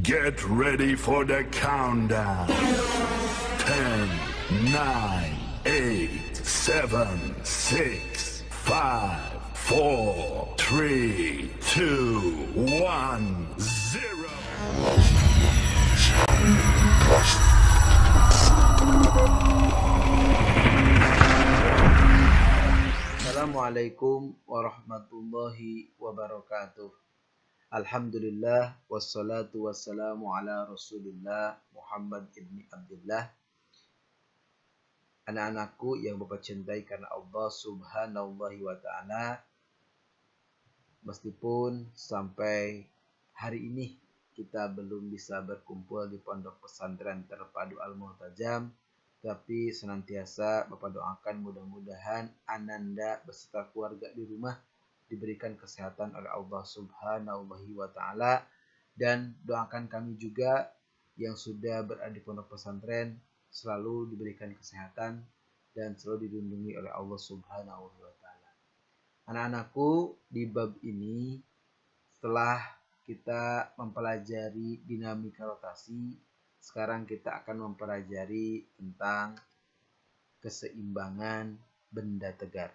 Get ready for the countdown. 10, 9, 8, 7, 6, 5, 4, 3, 2, 1, 0. Assalamualaikum warahmatullahi wabarakatuh. Alhamdulillah wassalatu wassalamu ala Rasulillah Muhammad ibni Abdullah. Anak-anakku yang Bapak cintai karena Allah Subhanahu wa ta'ala, meskipun sampai hari ini kita belum bisa berkumpul di Pondok Pesantren Terpadu Al-Mu'tajam, tapi senantiasa Bapak doakan mudah-mudahan Ananda beserta keluarga di rumah diberikan kesehatan oleh Allah Subhanahu wa ta'ala, dan doakan kami juga yang sudah berada di pondok pesantren selalu diberikan kesehatan dan selalu dilindungi oleh Allah Subhanahu wa ta'ala. Anak-anakku, di bab ini setelah kita mempelajari dinamika rotasi, sekarang kita akan mempelajari tentang keseimbangan benda tegar.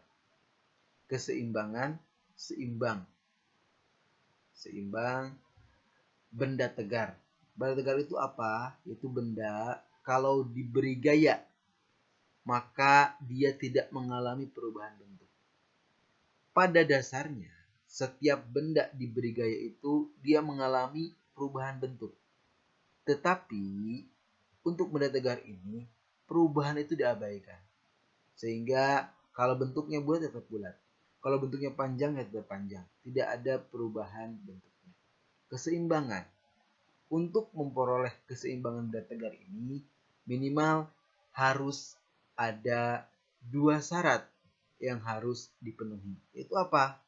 Keseimbangan, seimbang, benda tegar. Benda tegar itu apa? Itu benda kalau diberi gaya maka dia tidak mengalami perubahan bentuk. Pada dasarnya setiap benda diberi gaya itu dia mengalami perubahan bentuk. Tetapi untuk benda tegar ini perubahan itu diabaikan. Sehingga kalau bentuknya bulat tetap bulat. Kalau bentuknya panjang ya tetap panjang. Tidak ada perubahan bentuknya. Keseimbangan. Untuk memperoleh keseimbangan benda tegar ini minimal harus ada 2 syarat yang harus dipenuhi. Itu apa?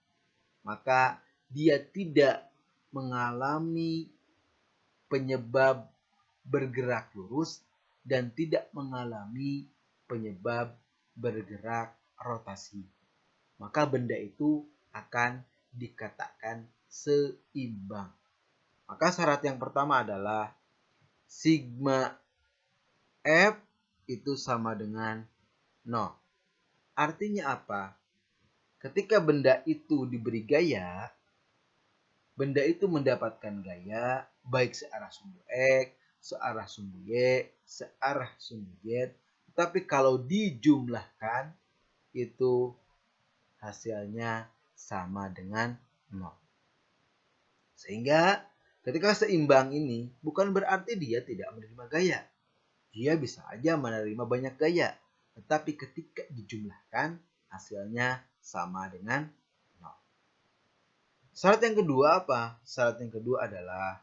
Maka dia tidak mengalami penyebab bergerak lurus dan tidak mengalami penyebab bergerak rotasi. Maka benda itu akan dikatakan seimbang. Maka syarat yang pertama adalah sigma F itu sama dengan 0. Artinya apa? Ketika benda itu diberi gaya, benda itu mendapatkan gaya baik searah sumbu X, searah sumbu Y, searah sumbu Z. Tapi kalau dijumlahkan itu hasilnya sama dengan 0. Sehingga ketika seimbang ini bukan berarti dia tidak menerima gaya. Dia bisa aja menerima banyak gaya. Tetapi ketika dijumlahkan hasilnya sama dengan 0. Syarat yang kedua apa? Syarat yang kedua adalah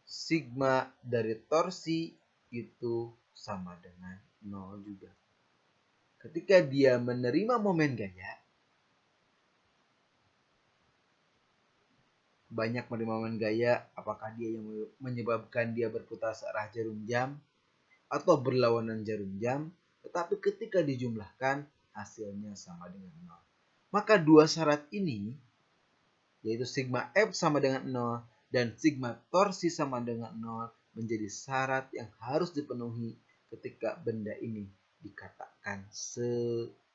sigma dari torsi itu sama dengan 0 juga. Ketika dia menerima momen gaya, banyak menerima momen gaya, apakah dia yang menyebabkan dia berputar searah jarum jam atau berlawanan jarum jam, tetapi ketika dijumlahkan hasilnya sama dengan 0. Maka 2 syarat ini, yaitu sigma F sama dengan 0 dan sigma torsi sama dengan 0, menjadi syarat yang harus dipenuhi ketika benda ini dikatakan seimbang.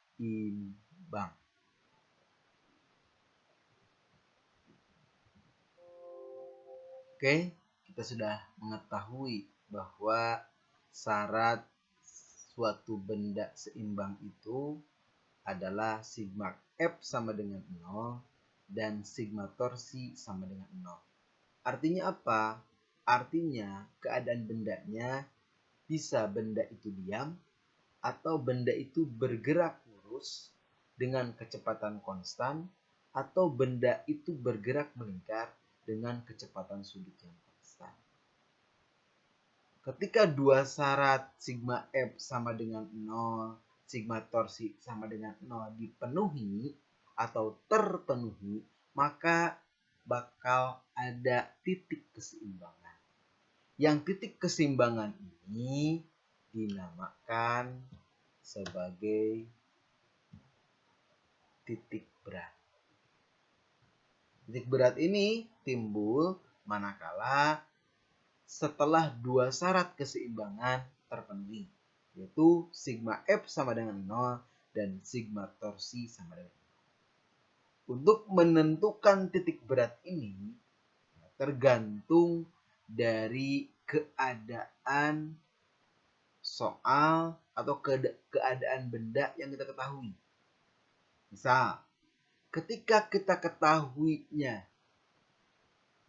Oke, kita sudah mengetahui bahwa syarat suatu benda seimbang itu adalah sigma F sama dengan 0 dan sigma torsi sama dengan 0. Artinya apa? Artinya keadaan bendanya bisa benda itu diam atau benda itu bergerak lurus dengan kecepatan konstan atau benda itu bergerak melingkar dengan kecepatan sudut yang konstan. Ketika 2 syarat sigma F sama dengan 0, sigma torsi sama dengan 0 dipenuhi atau terpenuhi, maka bakal ada titik keseimbangan. Yang titik keseimbangan ini dinamakan sebagai titik berat. Titik berat ini timbul manakala setelah dua syarat keseimbangan terpenuhi, yaitu sigma F sama dengan 0 dan sigma torsi sama dengan 0. Untuk menentukan titik berat ini tergantung dari keadaan soal atau keadaan benda yang kita ketahui. Misal, ketika kita ketahuinya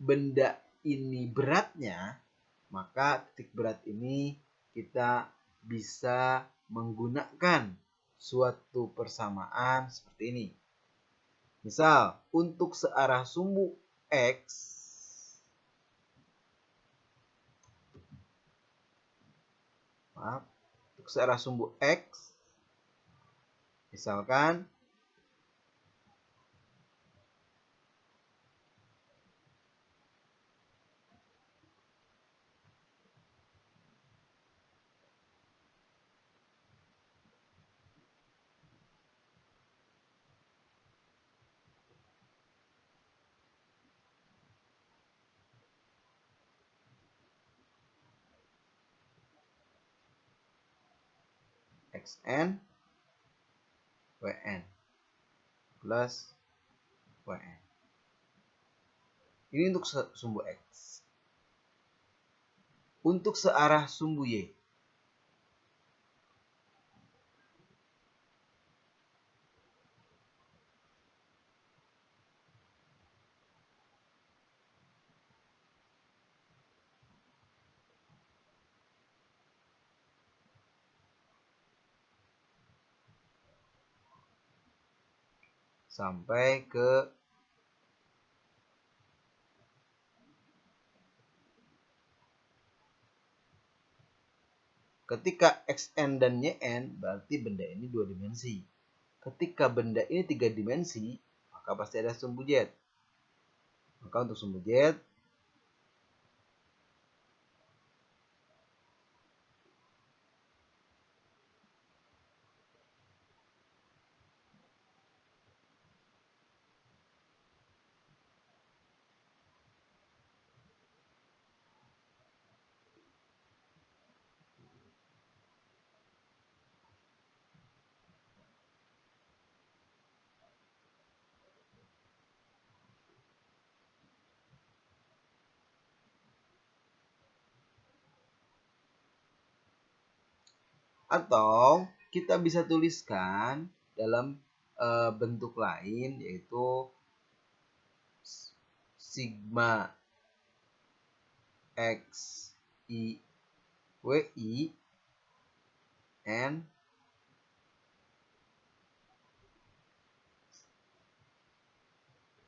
benda ini beratnya, maka titik berat ini kita bisa menggunakan suatu persamaan seperti ini. Misal, untuk searah sumbu X, untuk searah sumbu X, misalkan Xn Wn plus Wn. Ini untuk sumbu X. Untuk searah sumbu Y, sampai ke ketika Xn dan Yn berarti benda ini 2 dimensi. Ketika benda ini 3 dimensi, maka pasti ada sumbu Z. Maka untuk sumbu Z, atau kita bisa tuliskan dalam bentuk lain, yaitu sigma X I WI N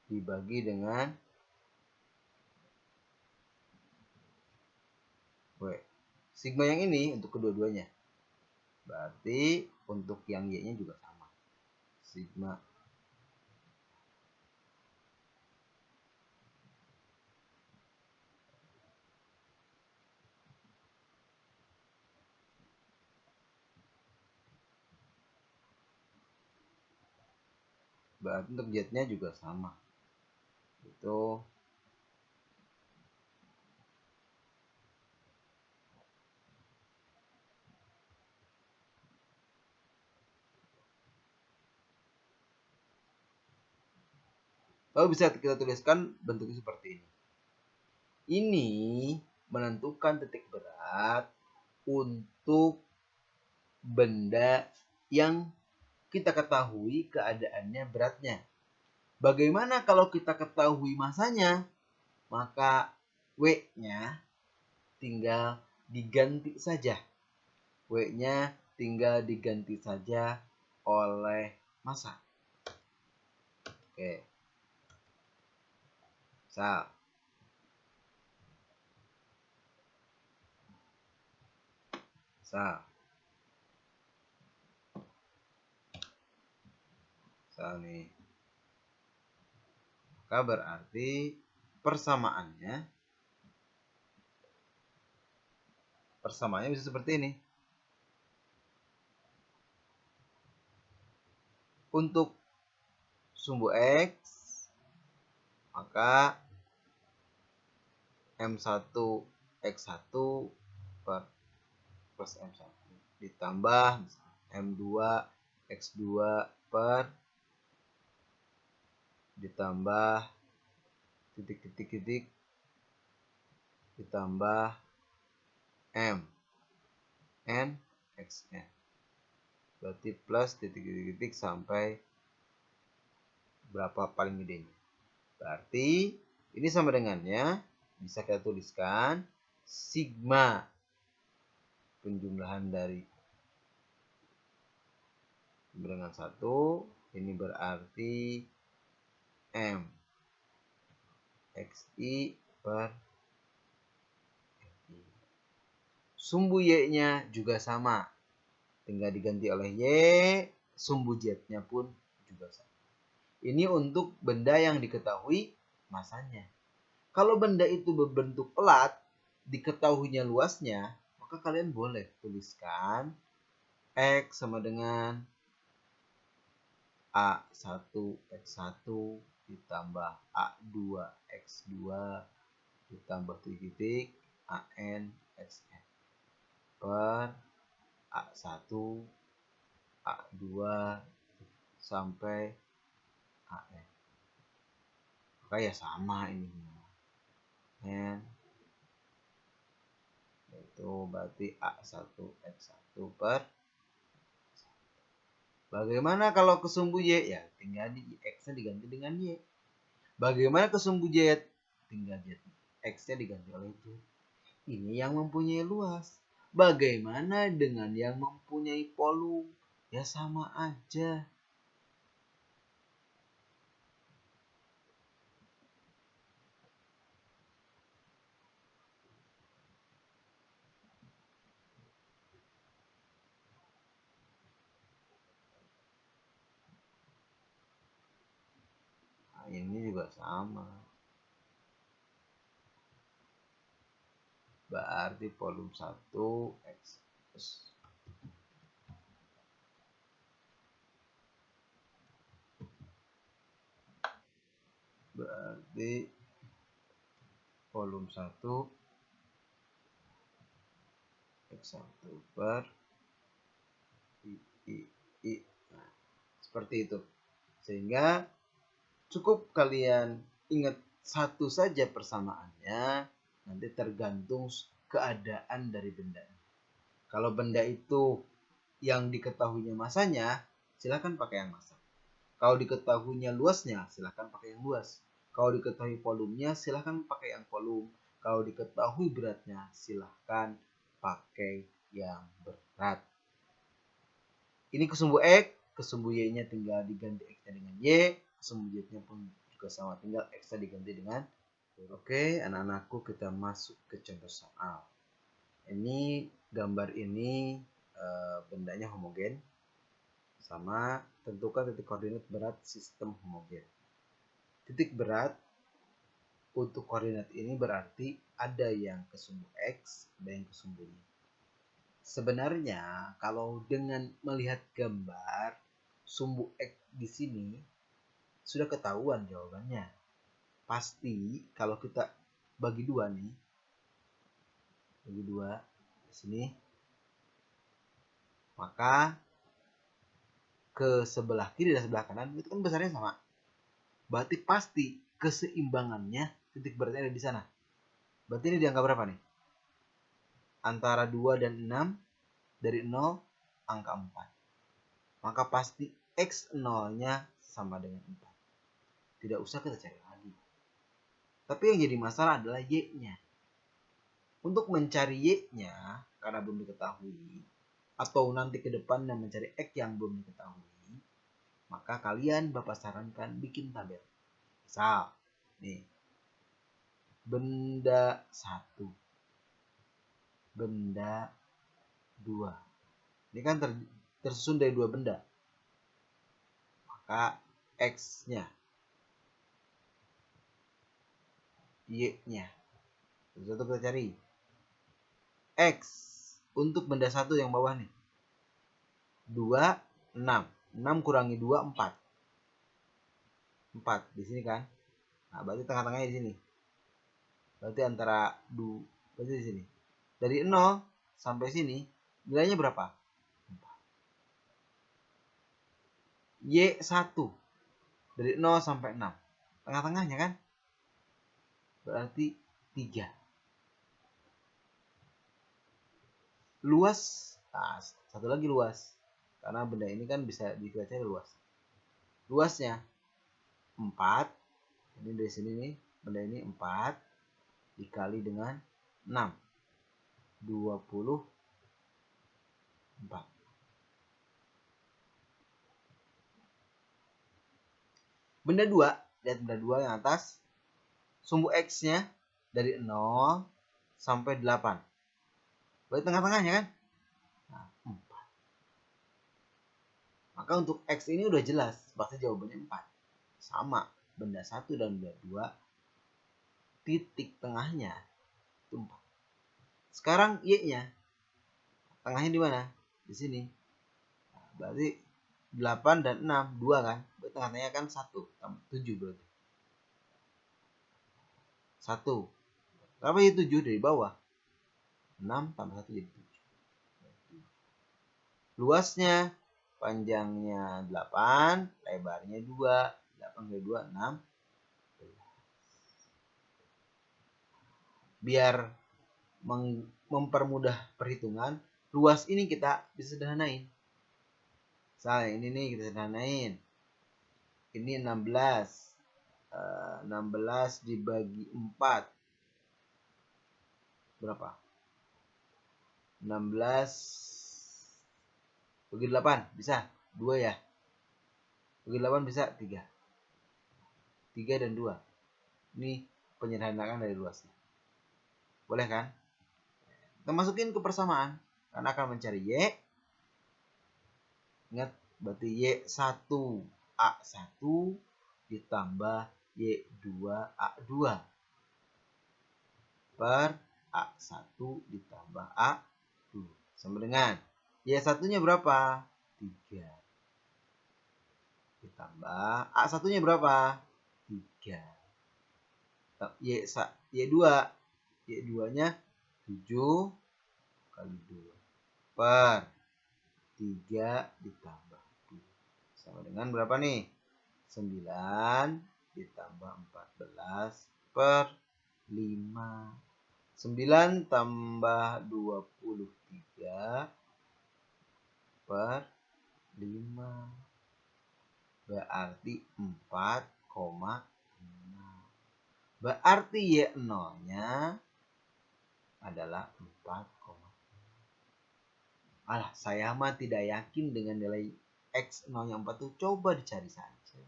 dibagi dengan W. Sigma yang ini untuk kedua-duanya. Berarti untuk yang Y-nya juga sama. Sigma berarti untuk Z-nya juga sama. Itu lalu bisa kita tuliskan bentuknya seperti ini. Ini menentukan titik berat untuk benda yang kita ketahui keadaannya beratnya. Bagaimana kalau kita ketahui masanya? Maka W-nya tinggal diganti saja. W-nya tinggal diganti saja oleh massa. Oke. Misal, nih. Maka berarti persamaannya bisa seperti ini. Untuk sumbu X, maka M1 X1 per plus M1 ditambah M2 X2 per ditambah titik ditambah M N XN, berarti plus titik sampai berapa paling gedenya. Berarti ini sama dengannya bisa kita tuliskan sigma penjumlahan dari dengan 1, ini berarti M XI per FI. Sumbu Y-nya juga sama, tinggal diganti oleh Y, sumbu Z-nya pun juga sama. Ini untuk benda yang diketahui masanya. Kalau benda itu berbentuk pelat, diketahuinya luasnya, maka kalian boleh tuliskan X sama dengan A1 X1 ditambah A2 X2 ditambah titik AN XN per A1 A2 sampai AN. Maka ya sama ini. N itu berarti A1 X1 per. Bagaimana kalau ke sumbu Y? Ya tinggal X-nya diganti dengan Y. Bagaimana ke sumbu Z? Tinggal Z. X-nya diganti oleh Z. Ini yang mempunyai luas. Bagaimana dengan yang mempunyai volume? Ya sama aja. Nah, ini juga sama. Berarti volume 1 X. Berarti volume 1 X1 per I. Nah, seperti itu. Sehingga cukup kalian ingat satu saja persamaannya, nanti tergantung keadaan dari benda. Kalau benda itu yang diketahuinya masanya, silakan pakai yang massa. Kalau diketahuinya luasnya, silakan pakai yang luas. Kalau diketahui volumenya, silakan pakai yang volume. Kalau diketahui beratnya, silakan pakai yang berat. Ini kesumbu X, kesumbu Y-nya tinggal diganti X-nya dengan Y, kesumbu Z-nya pun juga sama, tinggal X-nya diganti dengan. Oke, anak-anakku, kita masuk ke contoh soal. Ini gambar ini bendanya homogen. Sama, tentukan titik koordinat berat sistem homogen. Titik berat untuk koordinat ini berarti ada yang ke sumbu X, ada yang ke sumbu Y. Sebenarnya kalau dengan melihat gambar sumbu X di sini sudah ketahuan jawabannya. Pasti kalau kita bagi dua nih, bagi dua di sini, maka ke sebelah kiri dan sebelah kanan itu kan besarnya sama. Berarti pasti keseimbangannya titik beratnya ada di sana. Berarti ini di angka berapa nih? Antara 2 dan 6, dari 0 angka 4. Maka pasti X0-nya sama dengan 4. Tidak usah kita cari lagi. Tapi yang jadi masalah adalah Y-nya. Untuk mencari Y-nya, karena belum diketahui, atau nanti ke depannya mencari X yang belum diketahui, maka kalian Bapak sarankan bikin tabel. Misal, nih, benda 1, benda 2. Ini kan tersusun dari 2 benda. Maka X-nya, Y-nya. Satu kita cari. X untuk benda 1 yang bawah nih. 2, 6. 6 kurangi 2, 4. 4 di sini kan. Nah, berarti tengah-tengahnya di sini. Berarti antara berarti di sini. Dari 0 sampai sini nilainya berapa? 4. Y1 dari 0 sampai 6. Tengah-tengahnya kan? Berarti 3. Luas. Nah, satu lagi luas. Karena benda ini kan bisa dibaca luas. Luasnya 4. Ini dari sini nih, benda ini 4 dikali dengan 6. 24. Benda 2, lihat benda 2 yang atas. Sumbu X-nya dari 0 sampai 8. Berarti tengah-tengahnya kan? Nah, 4. Maka untuk X ini udah jelas, pasti jawabannya 4. Sama, benda 1 dan benda 2, titik tengahnya itu 4. Sekarang Y-nya, tengahnya di mana? Di sini. Nah, berarti 8 dan 6, 2 kan? Berarti tengah-tengahnya kan 1, 7 berarti. 1. Berapa ya 7 dari bawah? 6 tambah 1 jadi 7. Luasnya, panjangnya 8, lebarnya 2. 8 kali 2, 6. Biar mempermudah perhitungan, luas ini kita bisa sederhanain. Misalnya ini nih kita sederhanain. Ini 16. 16 dibagi 4. Berapa? 16 bagi 8 bisa 2 ya. Bagi 8 bisa 3. 3 dan 2. Ini penyederhanaan dari luasnya. Boleh kan? Kita masukin ke persamaan. Karena akan mencari Y. Ingat, berarti Y1 A1 ditambah Y2 A2 per A1 ditambah A2 sama dengan Y1-nya berapa? 3. Ditambah A1-nya berapa? 3. Y2-nya 7 kali 2 per 3 ditambah 2 sama dengan berapa nih? 9 ditambah 14 per 5. 9 tambah 23 per 5. Berarti 4,5. Berarti Y0-nya adalah 4,5. Alah, saya mah tidak yakin dengan nilai X0-nya 4 tuh, coba dicari saja.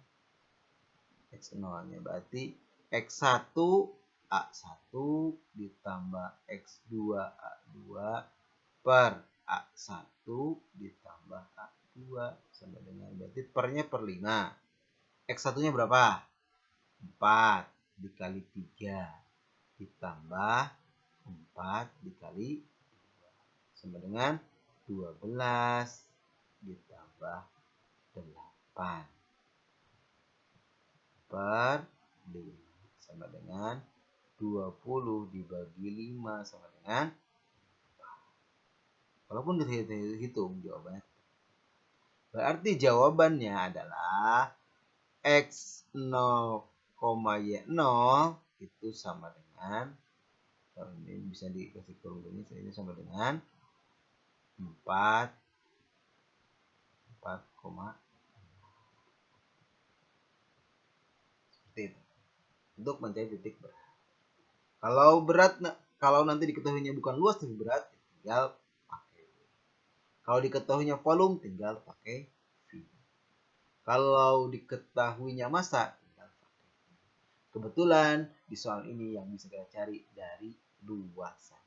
X0-nya berarti X1 A1 ditambah X2 A2 per A1 ditambah A2 sama dengan berarti pernya per 5. X1-nya berapa? 4 dikali 3 ditambah 4 dikali 2 sama dengan 12 ditambah 8 per 5 sama dengan 20 dibagi 5 sama dengan 4. Walaupun dihitung jawabannya. Berarti jawabannya adalah X0, Y0 itu sama dengan, ini bisa dikasih kurung ini sama dengan 4,5. Seperti itu. Untuk mencari titik berat. Kalau nanti diketahuinya bukan luas tapi berat, tinggal pakai V. Kalau diketahuinya volume, tinggal pakai V. Kalau diketahuinya massa, tinggal pakai V. Kebetulan di soal ini yang bisa kita cari dari luasannya.